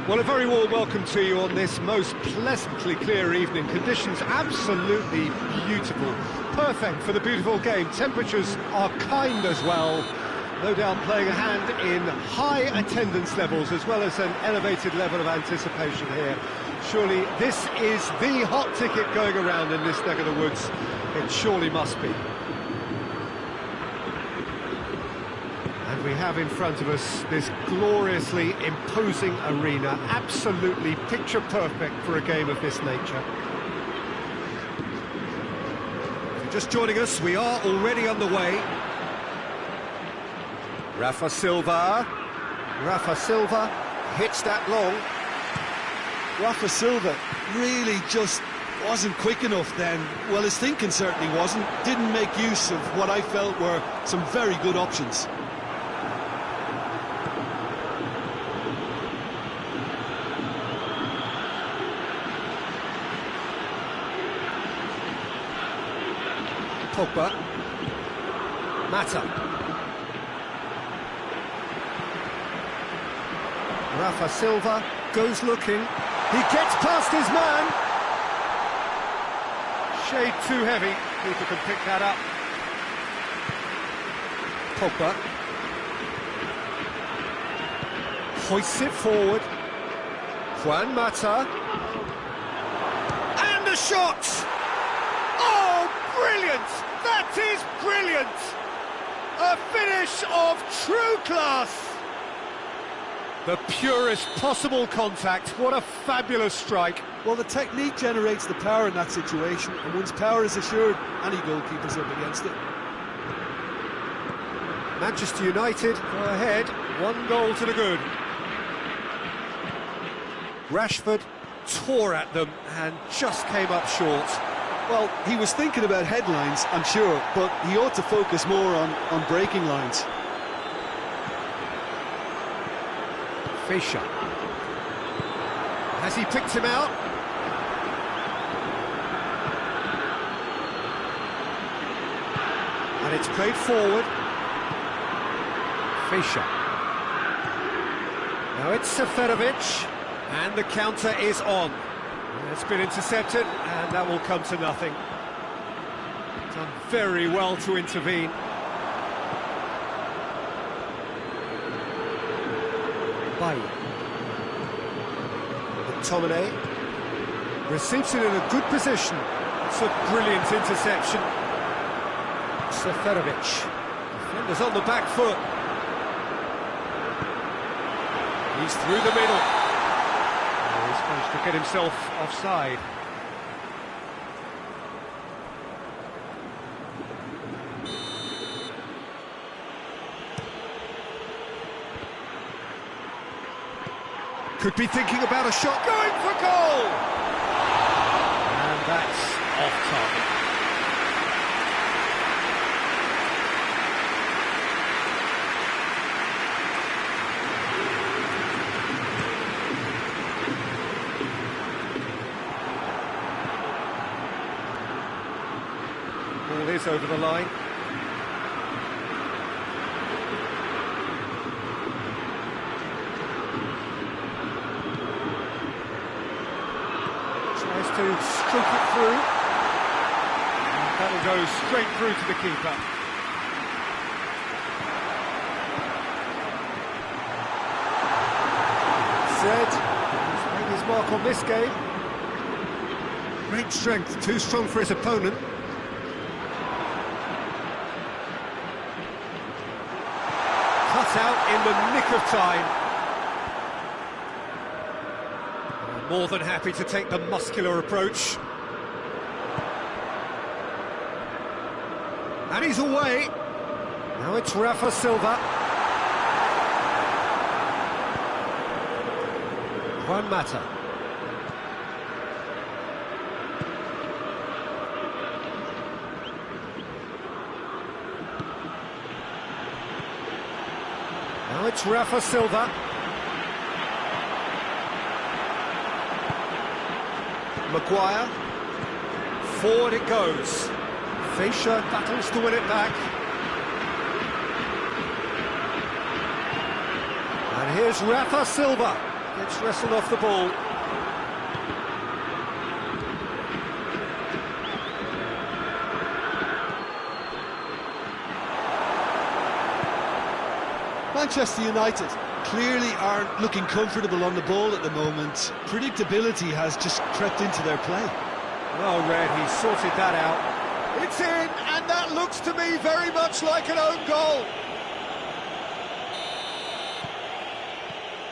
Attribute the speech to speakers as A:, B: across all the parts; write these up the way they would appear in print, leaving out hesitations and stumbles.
A: Well, a very warm welcome to you on this most pleasantly clear evening. Conditions absolutely beautiful, perfect for the beautiful game. Temperatures are kind as well, no doubt playing a hand in high attendance levels as well as an elevated level of anticipation here. Surely this is the hot ticket going around in this neck of the woods. It surely must be. And we have in front of us this gloriously imposing arena, absolutely picture perfect for a game of this nature. If you're just joining us, we are already underway. Rafa Silva hits that long.
B: Rafa Silva really just wasn't quick enough then. Well, his thinking certainly wasn't. Didn't make use of what I felt were some very good options.
A: Pogba. Mata. Rafa Silva goes looking. He gets past his man. Shade too heavy. Keeper can pick that up. Pogba. Hoists it forward. Juan Mata. And the shot! Oh, brilliant! That is brilliant! A finish of true class! The purest possible contact. What a fabulous strike.
B: Well, the technique generates the power in that situation, and once power is assured, any goalkeeper's up against it.
A: Manchester United go ahead, 1 goal to the good. Rashford tore at them and just came up short.
B: Well, he was thinking about headlines, I'm sure, but he ought to focus more on breaking lines.
A: Fischer. Has he picked him out? And it's played forward. Fischer. Now it's Seferovic, and the counter is on. It's been intercepted, and that will come to nothing. Done very well to intervene. McTominay receives it in a good position. It's a brilliant interception. Seferovic. Defenders on the back foot. He's through the middle. Oh, he's managed to get himself offside. Could be thinking about a shot, going for goal! And that's off target. Ball is over the line. To stroke it through, and that'll go straight through to the keeper. Zed, he's made his mark on this game. Great strength, too strong for his opponent. Cut out in the nick of time. More than happy to take the muscular approach. And he's away. Now it's Rafa Silva. Juan Mata. Now it's Rafa Silva. Maguire, forward it goes. Fischer battles to win it back. And here's Rafa Silva. Gets wrestled off the ball.
B: Manchester United clearly aren't looking comfortable on the ball at the moment. Predictability has just crept into their play.
A: Well read, he sorted that out. It's in, and that looks to me very much like an own goal.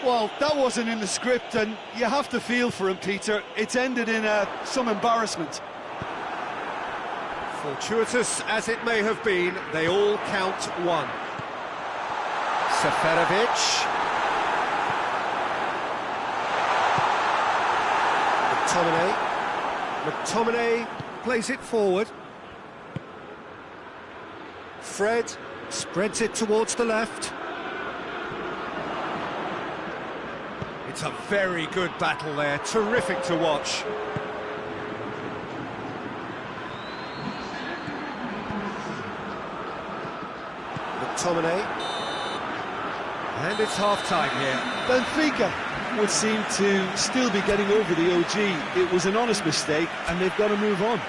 B: Well, that wasn't in the script, and you have to feel for him, Peter. It's ended in some embarrassment.
A: Fortuitous as it may have been, they all count one. Seferovic. McTominay plays it forward. Fred spreads it towards the left. It's a very good battle there, terrific to watch. McTominay. And it's half-time here.
B: Benfica would seem to still be getting over the OG. It was an honest mistake, and they've got to move on.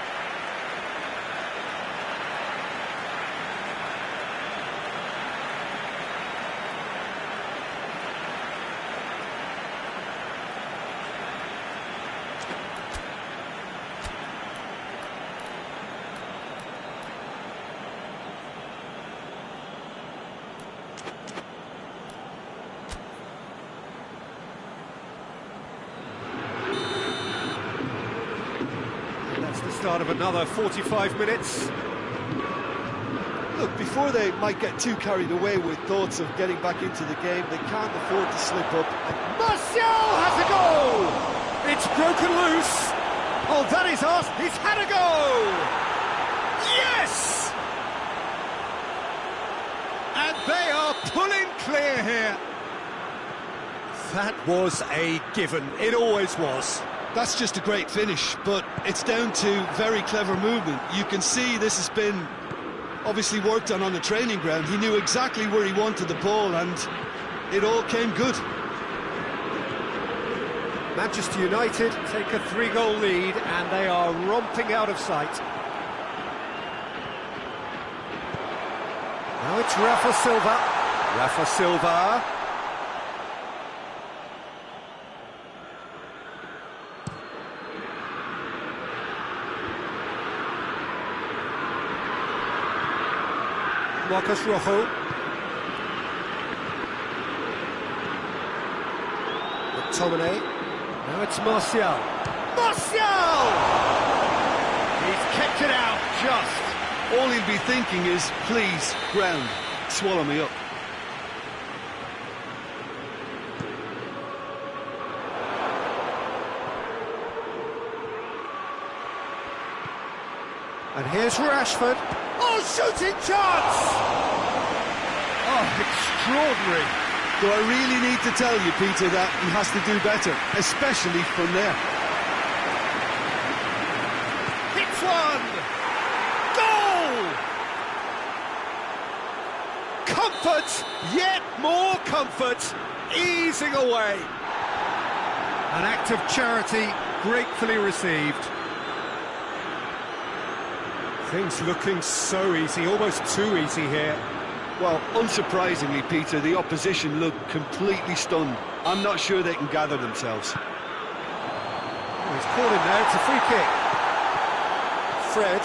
A: Start of another 45 minutes.
B: Look, before they might get too carried away with thoughts of getting back into the game, they can't afford to slip up.
A: Martial has a goal! It's broken loose. Oh, that is us. He's had a goal! Yes! And they are pulling clear here. That was a given. It always was.
B: That's just a great finish, but it's down to very clever movement. You can see this has been obviously worked on the training ground. He knew exactly where he wanted the ball, and it all came good.
A: Manchester United take a 3-goal lead, and they are romping out of sight. Now it's Rafa Silva. Rafa Silva. Marcos Rojo. McTominay. Now it's Martial. Martial! He's kept it out, just.
B: All he'll be thinking is, please, ground, swallow me up.
A: And here's Rashford. Oh, shooting chance! Oh, extraordinary.
B: Do I really need to tell you, Peter, that he has to do better, especially from there?
A: Hits one! Goal! Comfort, yet more comfort, easing away. An act of charity gratefully received. Things looking so easy, almost too easy here.
B: Well, unsurprisingly, Peter, the opposition look completely stunned. I'm not sure they can gather themselves.
A: Oh, he's caught him there, it's a free kick. Fred.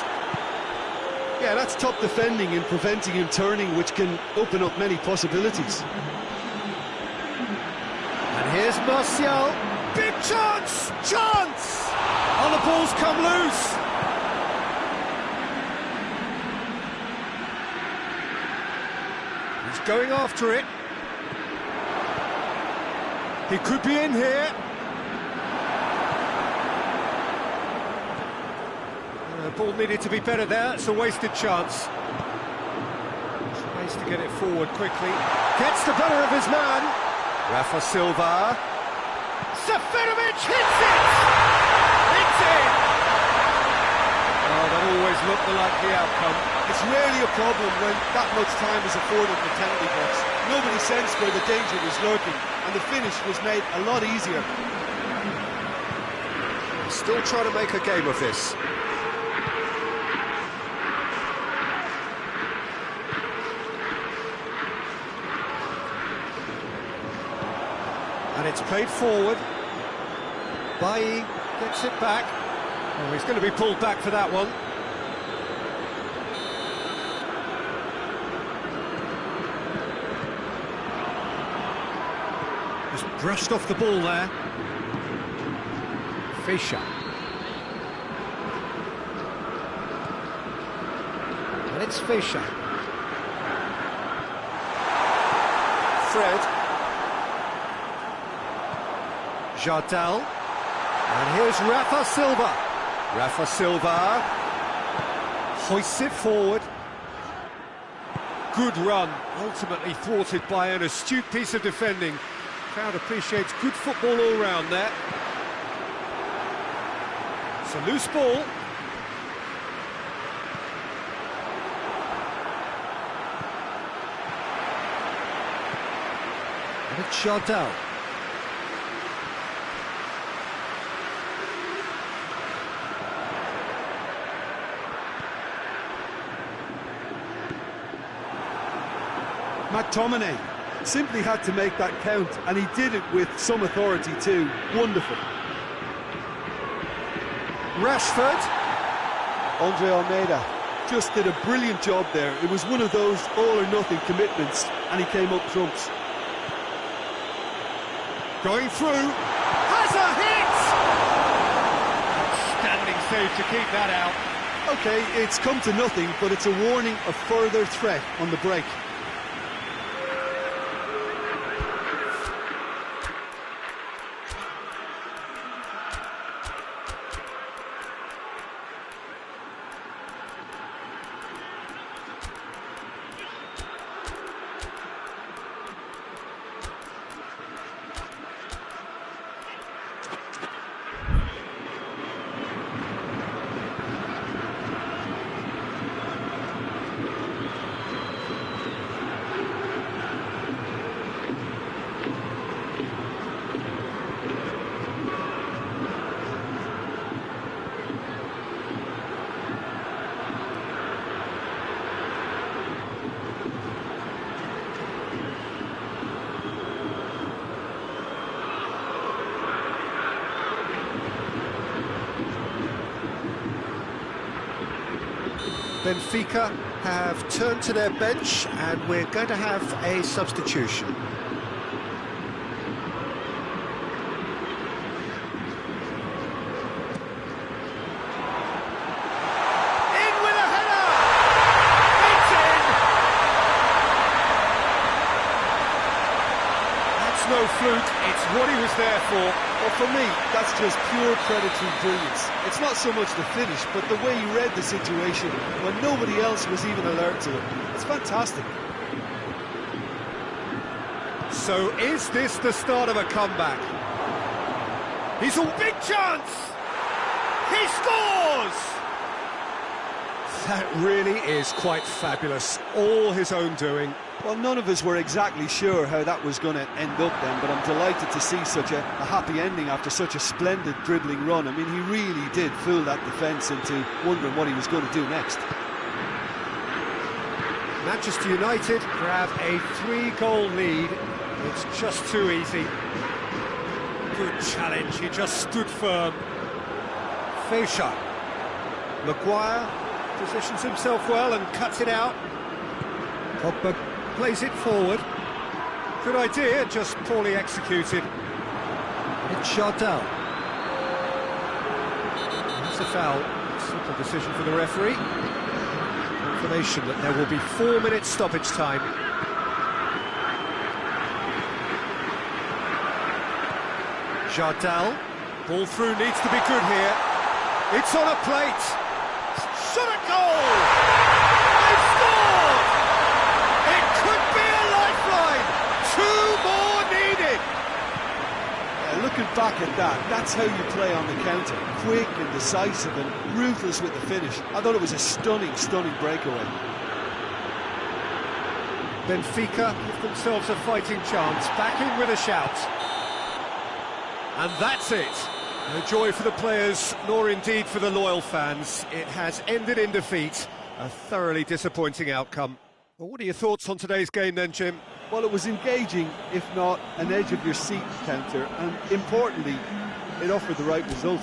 B: Yeah, that's top defending and preventing him turning, which can open up many possibilities.
A: And here's Martial. Big chance! Chance! Oh, the ball's come loose. He's going after it. He could be in here. The ball needed to be better there. It's a wasted chance. Tries to get it forward quickly. Gets the better of his man. Rafa Silva. Seferovic hits it! It's in! Oh, that always looked the likely outcome.
B: It's rarely a problem when that much time is afforded in the penalty box. Nobody sensed where the danger was lurking, and the finish was made a lot easier.
A: Still trying to make a game of this. And it's played forward. Bailly gets it back. Oh, he's going to be pulled back for that one. Just brushed off the ball there. Fischer. And it's Fischer. Fred. Jardel. And here's Rafa Silva. Rafa Silva hoists it forward. Good run, ultimately thwarted by an astute piece of defending. Crowd appreciates good football all round there. It's a loose ball. And it's Jardel.
B: McTominay simply had to make that count, and he did it with some authority too. Wonderful.
A: Rashford.
B: Andre Almeida just did a brilliant job there. It was one of those all-or-nothing commitments, and he came up trumps.
A: Going through. Has a hit! Standing save to keep that out.
B: Okay, it's come to nothing, but it's a warning of further threat on the break.
A: Benfica have turned to their bench and we're going to have a substitution. In with a header! It's in! That's no fluke, it's what he was there for.
B: Well, for me, that's just pure predatory brilliance. It's not so much the finish, but the way he read the situation when nobody else was even alert to it. It's fantastic.
A: So is this the start of a comeback? He's a big chance! He scores! That really is quite fabulous. All his own doing.
B: Well, none of us were exactly sure how that was going to end up then, but I'm delighted to see such a happy ending after such a splendid dribbling run. I mean, he really did fool that defence into wondering what he was going to do next.
A: Manchester United grab a 3-goal lead. It's just too easy. Good challenge, he just stood firm. Fischer. Maguire positions himself well and cuts it out. Pogba plays it forward. Good idea, just poorly executed. And it's Jardel. That's a foul. Simple decision for the referee. Confirmation that there will be 4 minutes stoppage time. Jardel. Ball through needs to be good here. It's on a plate. Shot at goal! They've scored! It could be a lifeline! 2 more needed!
B: Looking back back at that. That's how you play on the counter. Quick and decisive and ruthless with the finish. I thought it was a stunning, stunning breakaway.
A: Benfica give themselves a fighting chance, back in with a shout. And that's it. No joy for the players, nor indeed for the loyal fans. It has ended in defeat. A thoroughly disappointing outcome. Well, what are your thoughts on today's game then, Jim?
B: Well, it was engaging, if not an edge-of-your-seat counter, and importantly, it offered the right result.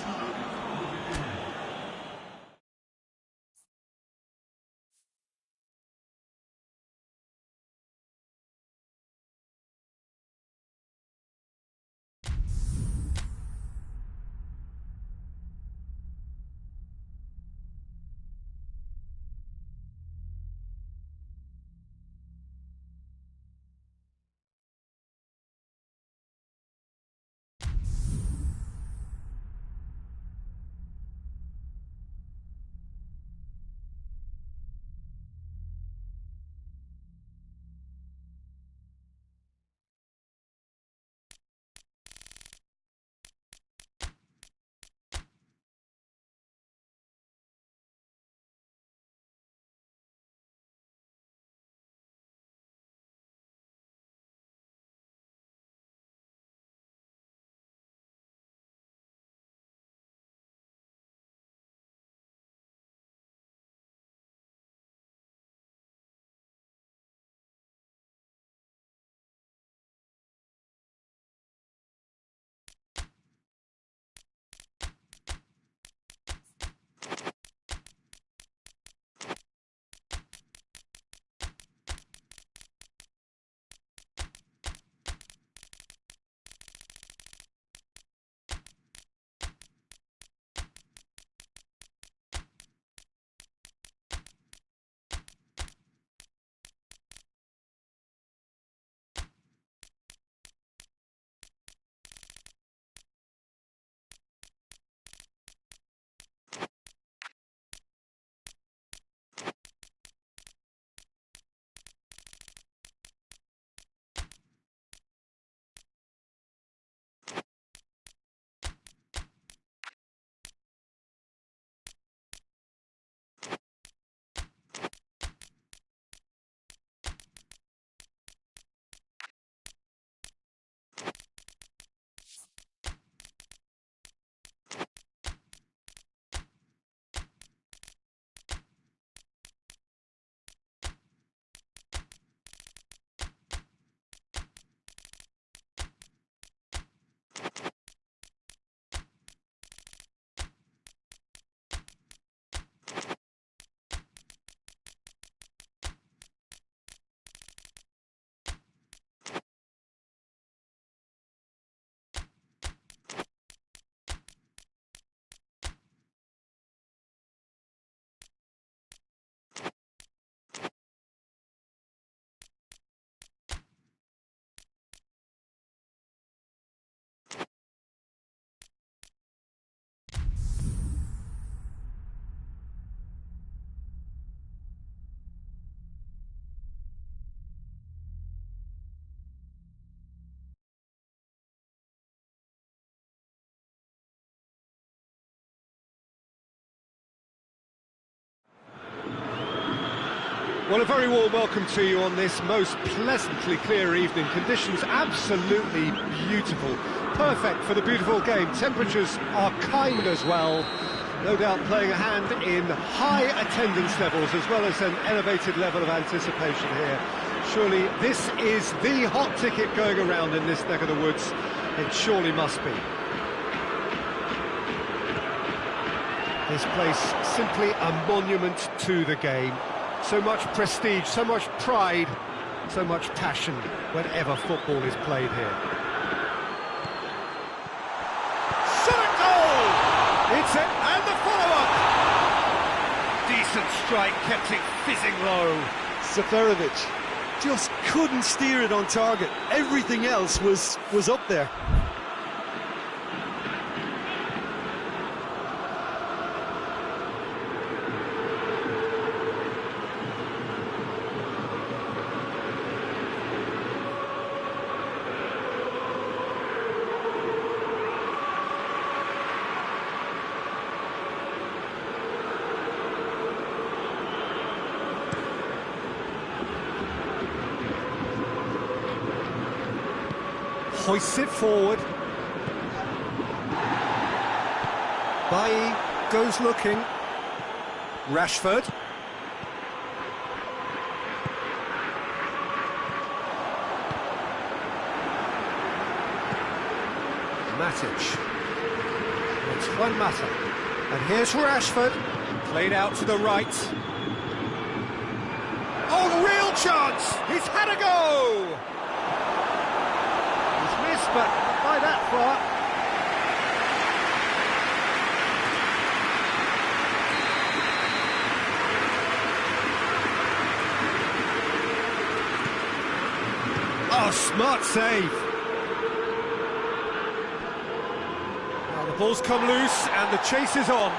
A: Well, a very warm welcome to you on this most pleasantly clear evening. Conditions absolutely beautiful. Perfect for the beautiful game. Temperatures are kind as well. No doubt playing a hand in high attendance levels as well as an elevated level of anticipation here. Surely this is the hot ticket going around in this neck of the woods. It surely must be. This place simply a monument to the game. So much prestige, so much pride, so much passion whenever football is played here. Shot goal! It's it, and the follow-up! Decent strike, kept it fizzing low.
B: Seferovic just couldn't steer it on target. Everything else was up there.
A: hoists it forward. Bailly goes looking. Rashford. Matic. It's Juan Mata. And here's Rashford. Played out to the right. Oh, real chance! He's had a go! He's missed, but not by that far. Oh, smart save. Now the ball's come loose and the chase is on.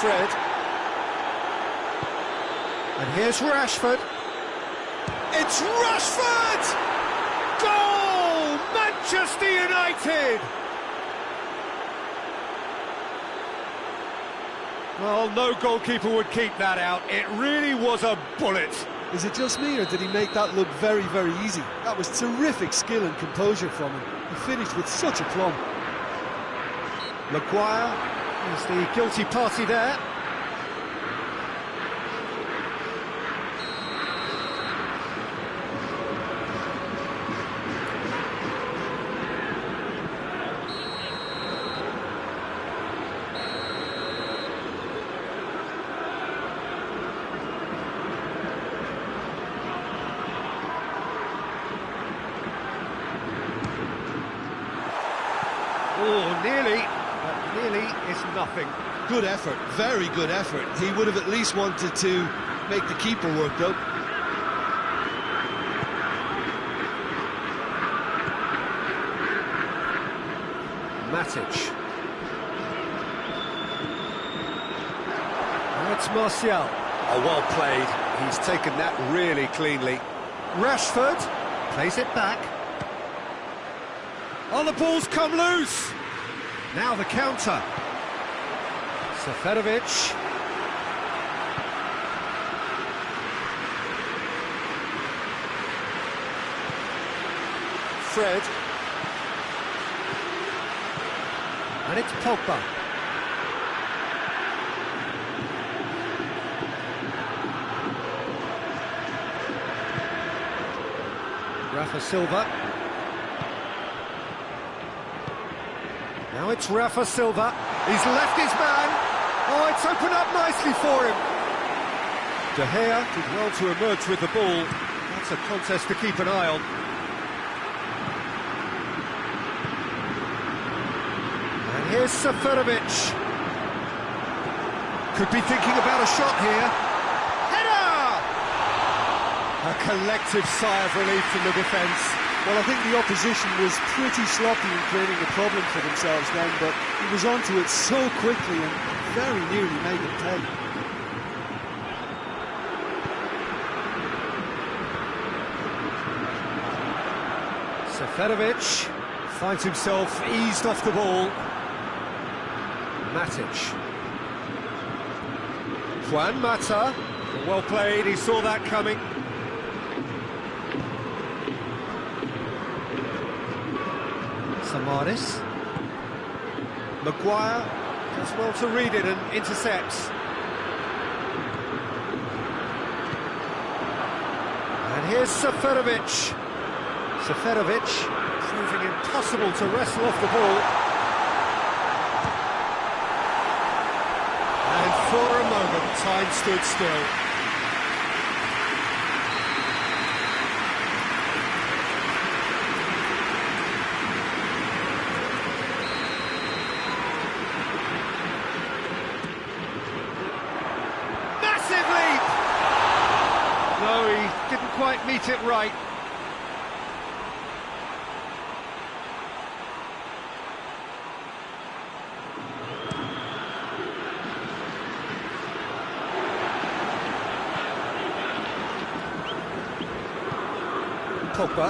A: Fred. And here's Rashford. It's Rashford! Goal! Manchester United! Well, no goalkeeper would keep that out. It really was a bullet.
B: Is it just me, or did he make that look very, very easy? That was terrific skill and composure from him. He finished with such aplomb.
A: Maguire is the guilty party there. Oh, nearly, but nearly is nothing.
B: Good effort, very good effort. He would have at least wanted to make the keeper work, though.
A: Matic. Now it's Martial. Oh, well played. He's taken that really cleanly. Rashford plays it back. Oh, the ball's come loose! Now the counter. Seferovic. Fred. And it's Pogba. Rafa Silva. Now it's Rafa Silva. He's left his man. Oh, it's opened up nicely for him. De Gea did well to emerge with the ball. That's a contest to keep an eye on. And here's Seferovic. Could be thinking about a shot here. Header! A collective sigh of relief from the defence.
B: Well, I think the opposition was pretty sloppy in creating a problem for themselves then, but he was onto it so quickly and very nearly made them pay.
A: Seferovic finds himself eased off the ball. Matic. Juan Mata. Well played, he saw that coming. Samaris. Maguire does well to read it and intercepts. And here's Seferovic. Seferovic proving impossible to wrestle off the ball. And for a moment, time stood still. No, he didn't quite meet it right. Pogba.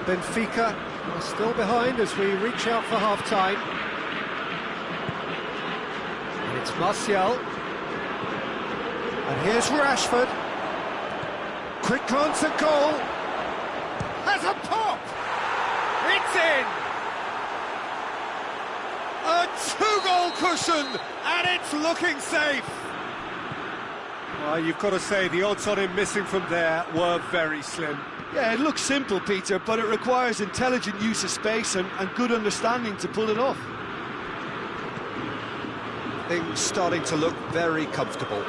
A: Benfica are still behind as we reach out for half-time. And it's Martial. And here's Rashford. Quick glance at goal. Has a pop. It's in. A two-goal cushion, and it's looking safe. Well, you've got to say the odds on him missing from there were very slim.
B: Yeah, it looks simple, Peter, but it requires intelligent use of space and good understanding to pull it off.
A: Things starting to look very comfortable.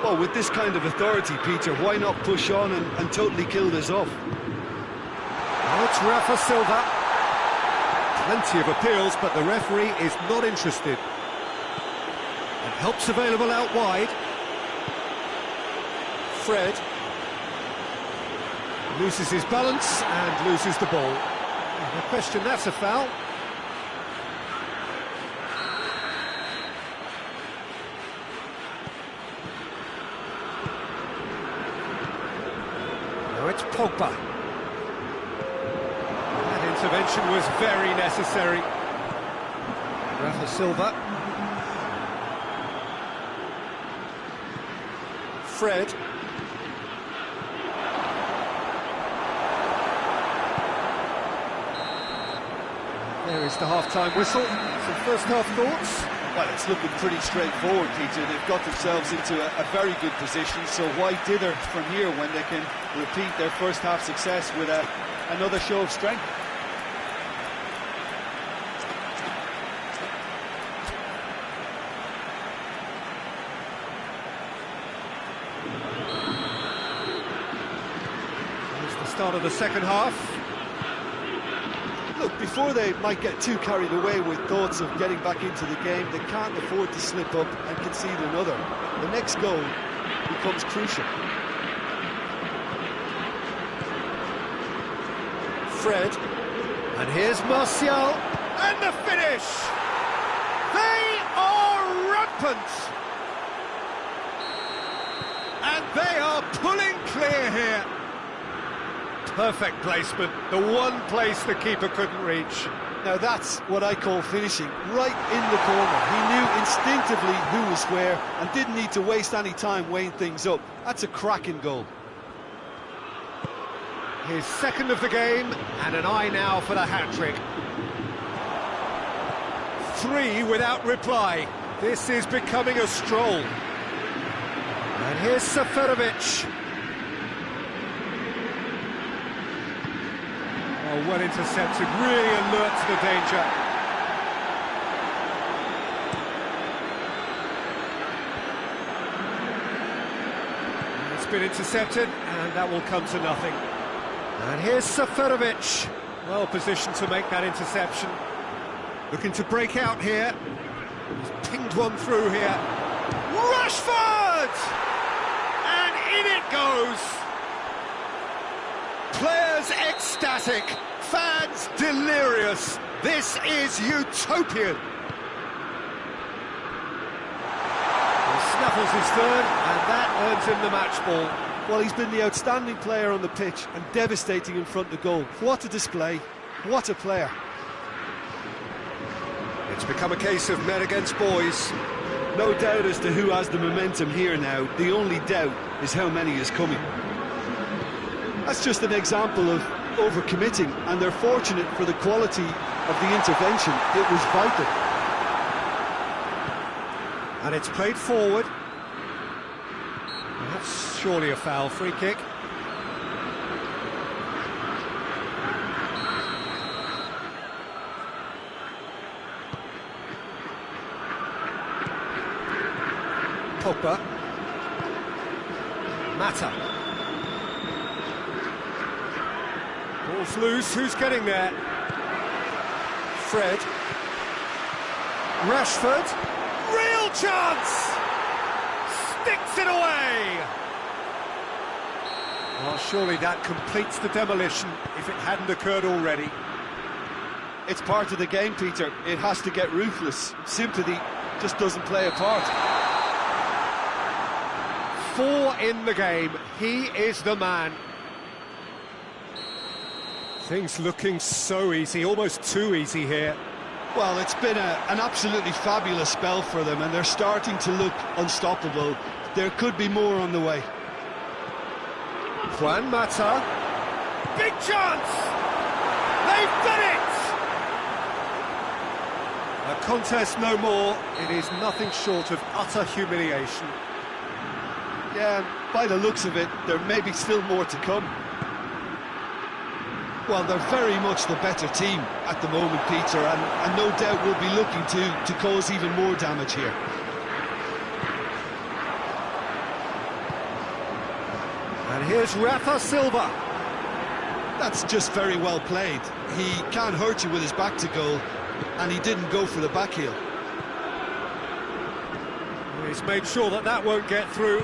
B: Well, with this kind of authority, Peter, why not push on and totally kill this off?
A: Now it's Rafa Silva. Plenty of appeals, but the referee is not interested. And help's available out wide. Fred loses his balance and loses the ball. No question, that's a foul. Now it's Pogba. That intervention was very necessary. Rafa Silva. Fred. There is the half-time whistle. Some first-half thoughts?
B: Well, it's looking pretty straightforward, Peter. They've got themselves into a very good position, so why dither from here when they can repeat their first-half success with another show of strength?
A: Here's the start of the second half.
B: Look, before they might get too carried away with thoughts of getting back into the game, they can't afford to slip up and concede another. The next goal becomes crucial.
A: Fred. And here's Martial. And the finish! They are rampant! And they are pulling clear here. Perfect placement, the one place the keeper couldn't reach.
B: Now that's what I call finishing, right in the corner. He knew instinctively who was where and didn't need to waste any time weighing things up. That's a cracking goal.
A: His second of the game, and an eye now for the hat-trick. 3 without reply. This is becoming a stroll. And here's Seferovic. Oh, well intercepted, really alert to the danger. It's been intercepted, and that will come to nothing. And here's Seferovic, well positioned to make that interception. Looking to break out here. He's pinged one through here. Rashford! And in it goes! Players ecstatic, fans delirious. This is utopian. He snuffles his third, and that earns him the match ball.
B: Well, he's been the outstanding player on the pitch and devastating in front of goal. What a display, what a player.
A: It's become a case of men against boys.
B: No doubt as to who has the momentum here now. The only doubt is how many is coming. That's just an example of overcommitting, and they're fortunate for the quality of the intervention. It was vital.
A: And it's played forward. That's surely a foul, free kick. Pogba. Mata. Ball's loose, who's getting there? Fred. Rashford. Real chance! Sticks it away! Well, surely that completes the demolition if it hadn't occurred already.
B: It's part of the game, Peter. It has to get ruthless. Sympathy just doesn't play a part.
A: 4 in the game. He is the man. Things looking so easy, almost too easy here.
B: Well, it's been an absolutely fabulous spell for them, and they're starting to look unstoppable. There could be more on the way.
A: Juan Mata. Big chance! They've done it! A contest no more. It is nothing short of utter humiliation.
B: Yeah, by the looks of it, there may be still more to come. Well, they're very much the better team at the moment, Peter, and no doubt will be looking to cause even more damage here.
A: And here's Rafa Silva.
B: That's just very well played. He can't hurt you with his back to goal, and he didn't go for the back heel.
A: He's made sure that won't get through.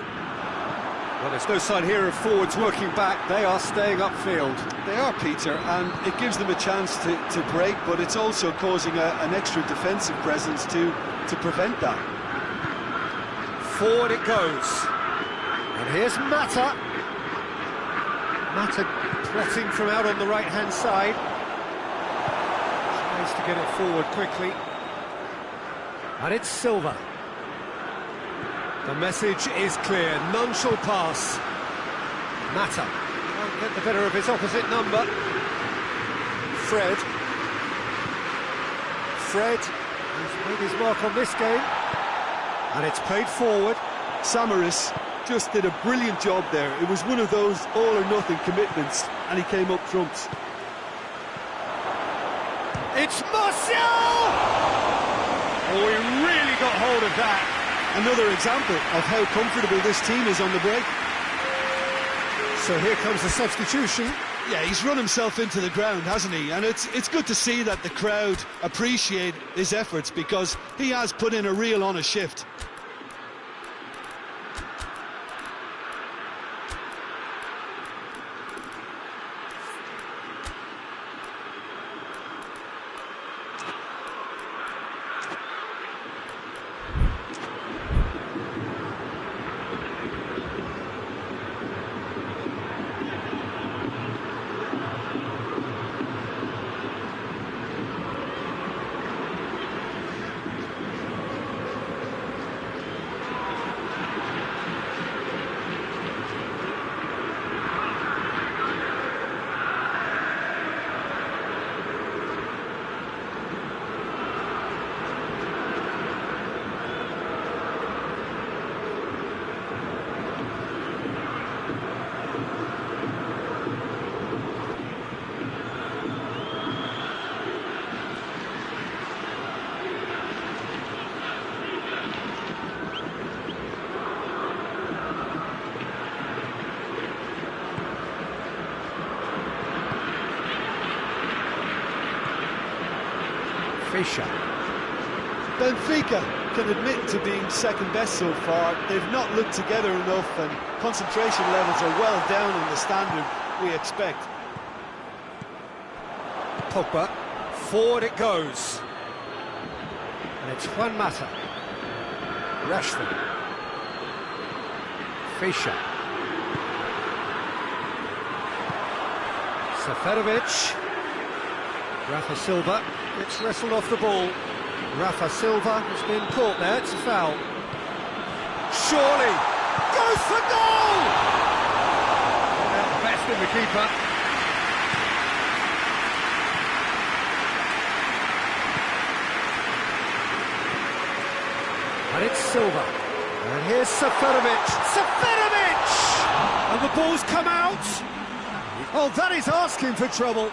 A: Well, there's no sign here of forwards working back. They are staying upfield.
B: They are, Peter, and it gives them a chance to break, but it's also causing an extra defensive presence to prevent that.
A: Forward it goes. And here's Mata. Mata plotting from out on the right-hand side. Tries to get it forward quickly. And it's Silva. The message is clear, none shall pass. Mata can't get the better of his opposite number. Fred has made his mark on this game. And it's played forward.
B: Samaris just did a brilliant job there. It was one of those all-or-nothing commitments, and he came up trumps.
A: It's Martial! Oh, he really got hold of that.
B: Another example of how comfortable this team is on the break.
A: So here comes the substitution.
B: Yeah, he's run himself into the ground, hasn't he? And it's good to see that the crowd appreciate his efforts, because he has put in a real honest shift. Benfica can admit to being second best so far. They've not looked together enough, and concentration levels are well down on the standard we expect.
A: Pogba, forward it goes. And it's Juan Mata. Rashford. Fischer. Seferovic. Rafa Silva. It's wrestled off the ball. Rafa Silva has been caught there. It's a foul. Surely goes for goal! Out the best in the keeper. And it's Silva. And here's Seferovic. Seferovic! And the ball's come out. Oh, that is asking for trouble.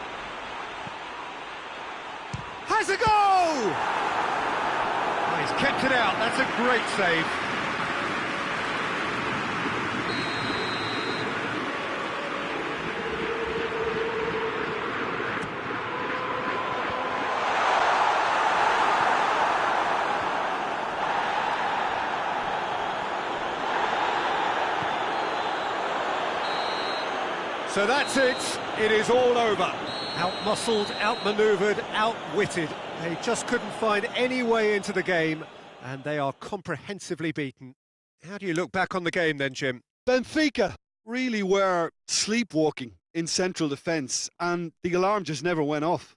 A: Has a go! Oh, he's kept it out. That's a great save. So that's it. It is all over. Out-muscled, out-manoeuvred, outwitted. They just couldn't find any way into the game, and they are comprehensively beaten. How do you look back on the game then, Jim?
B: Benfica really were sleepwalking in central defence, and the alarm just never went off.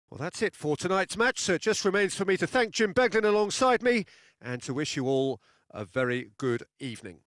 A: Well, that's it for tonight's match, so it just remains for me to thank Jim Beglin alongside me, and to wish you all a very good evening.